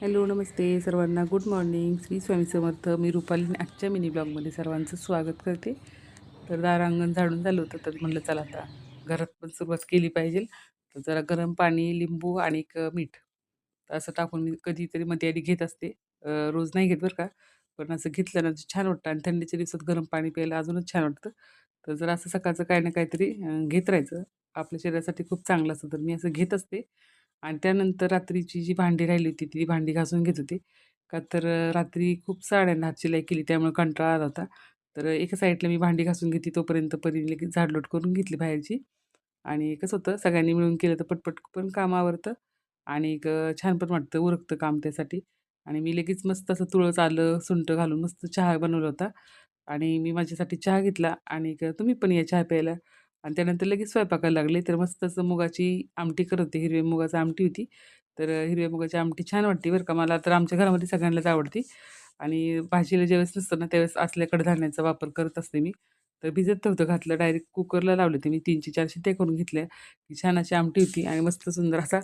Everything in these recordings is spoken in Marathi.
हॅलो, नमस्ते सर्वांना. Good morning. श्री स्वामी समर्थ. मी रुपाली आजच्या मिनी ब्लॉगमध्ये सर्वांचं स्वागत करते. तर दार अंगण झाडून झालं होतं, तर म्हटलं चला आता घरात पण सुरुवात केली पाहिजे. तर जरा गरम पाणी, लिंबू आणि एक मीठ असं टाकून मी कधीतरी मध्ये आधी घेत असते. रोज नाही घेत बरं का, पण असं घेतलं ना छान वाटतं आणि थंडीच्या दिवसात गरम पाणी प्यायला अजूनच छान वाटतं. तर जर असं सकाळचं काही ना काहीतरी घेत राहायचं. आपल्या शरीरासाठी खूप चांगलं असतं. तर मी असं घेत असते. आणि त्यानंतर रात्रीची जी भांडी राहिली होती, ती भांडी घासून घेत होते. का तर रात्री खूप साड्यांना हात शिलाई केली, त्यामुळे कंटाळा आला होता. तर एका साईडला मी भांडी घासून घेते, तोपर्यंत परीने लगेच झाडलोट करून घेतली बाहेरची. आणि कसं होतं, सगळ्यांनी मिळून केलं तर पटपट पण काम आवरतं आणि एक छान पण वाटतं, उरकतं काम त्यासाठी. आणि मी लगेच मस्त असं तुळस, आलं, सुंठ घालून मस्त चहा बनवला होता. आणि मी माझ्यासाठी चहा घेतला आणि तुम्ही पण या चहा प्यायला. आणि त्यानंतर लगेच स्वयंपाकाला लागले. तर मस्त असं मुगाची आमटी करत होते. हिरव्या मुगाची आमटी होती. तर हिरव्या मुगाची आमटी छान वाटते बरं का. मला तर आमच्या घरामध्ये सगळ्यांनाच आवडते. आणि भाजीला ज्यावेळेस नसतं ना, त्यावेळेस असल्या कडधान्याचा वापर करत असते मी. तर भिजत नव्हतं घातलं, डायरेक्ट कुकरला लावले होते मी. 3-4 शिट्ट्या करून घेतल्या. की छान अशी आमटी होती आणि मस्त सुंदर असा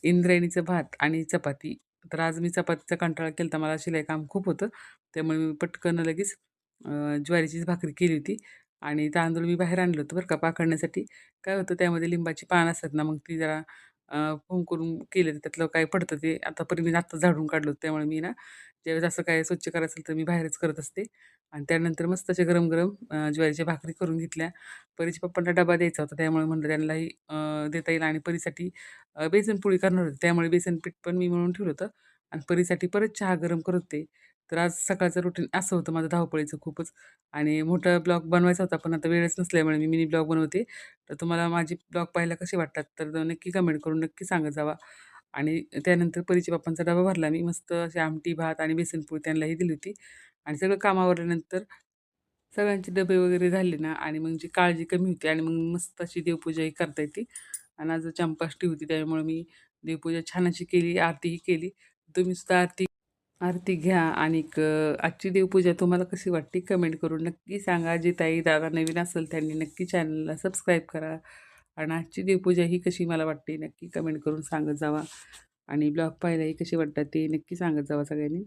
इंद्रायणीचा भात आणि चपाती. तर आज मी चपातीचा कंटाळा केला होता. मला शिलाई काम खूप होतं. त्यामुळे मी पटकन लगेच ज्वारीचीच भाकरी केली होती आणि तांदूळ मी बाहेर आणलं होतं बरं का पाकडण्यासाठी. काय होतं त्यामध्ये लिंबाची पानं असतात ना, मग ती जरा फोम करून केले तर त्यातलं काय पडतं ते आतापर्यंत मी आत्ता झाडून काढलं होतं. त्यामुळे मी ना, ज्यावेळेस असं काय स्वच्छ करायचं असेल तर मी बाहेरच करत असते. आणि त्यानंतर मस्त अशा गरम-गरम ज्वारीच्या भाकरी करून घेतल्या. परीच्या पप्पांना डबा द्यायचा होता, त्यामुळे म्हटलं त्यांनाही देता येईल आणि परीसाठी बेसन पोळी करणार होते. त्यामुळे बेसन पीठ पण मी मळून ठेवलं होतं आणि परीसाठी परत चहा गरम करत होते. तर आज सकाळचं रुटीन असं होतं माझं धावपळीचं खूपच. आणि मोठा ब्लॉग बनवायचा होता, पण आता वेळच नसल्यामुळे मी मिनी ब्लॉग बनवते. तर तुम्हाला माझी ब्लॉग पाहायला कसे वाटतात, तर नक्की कमेंट करून नक्की सांगत जावा. आणि त्यानंतर परीच्या पप्पांचा डबा भरला मी. मस्त अशी आमटी, भात आणि बेसनपोळी त्यांनाही दिली होती. आणि सगळं काम आवरल्यानंतर सगळ्यांचे डबे वगैरे झाले ना आणि मग जी काळजी कमी होती आणि मग मस्त अशी देवपूजाही करता येते. आणि आज चंपाष्टमी होती, त्यामुळे मी देवपूजा छान अशी केली, आरतीही केली. तुम्ही सुद्धा आरती आरती घ्या आणि आजची देवपूजा तुम्हाला कशी वाटते कमेंट करून नक्की सांगा. जे ताई दादा नवीन असेल त्यांनी नक्की चॅनलला सबस्क्राईब करा. आणि आजची देवपूजा ही कशी मला वाटते नक्की कमेंट करून सांगत जावा. आणि ब्लॉग पाहायलाही कसे वाटतात ते नक्की सांगत जावा सगळ्यांनी.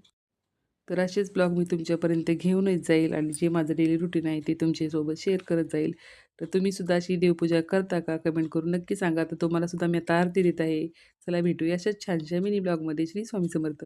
तर असेच ब्लॉग मी तुमच्यापर्यंत घेऊनच जाईल आणि जे माझं डेली रुटीन आहे ते तुमच्यासोबत शेअर करत जाईल. तर तुम्ही सुद्धा अशी देवपूजा करता का? कमेंट करून नक्की सांगा. तर तुम्हाला सुद्धा मी आता आरती देत आहे. चला भेटूया अशाच छानशा मिनी ब्लॉगमध्ये. श्री स्वामी समर्थ.